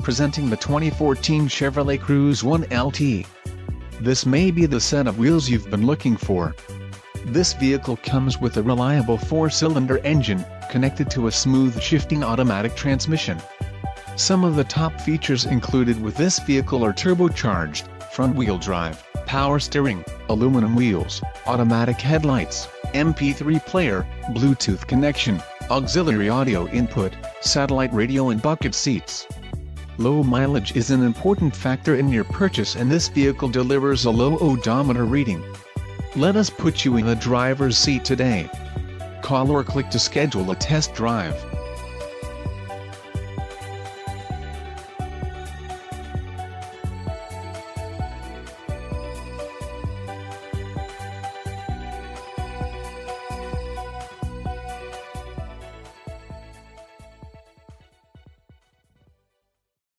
presenting the 2014 Chevrolet Cruze 1 LT. This may be the set of wheels you've been looking for. This vehicle comes with a reliable 4-cylinder engine, connected to a smooth shifting automatic transmission. Some of the top features included with this vehicle are turbocharged, front-wheel drive, power steering, aluminum wheels, automatic headlights, MP3 player, Bluetooth connection, auxiliary audio input, satellite radio and bucket seats. Low mileage is an important factor in your purchase, and this vehicle delivers a low odometer reading. Let us put you in the driver's seat today. Call or click to schedule a test drive.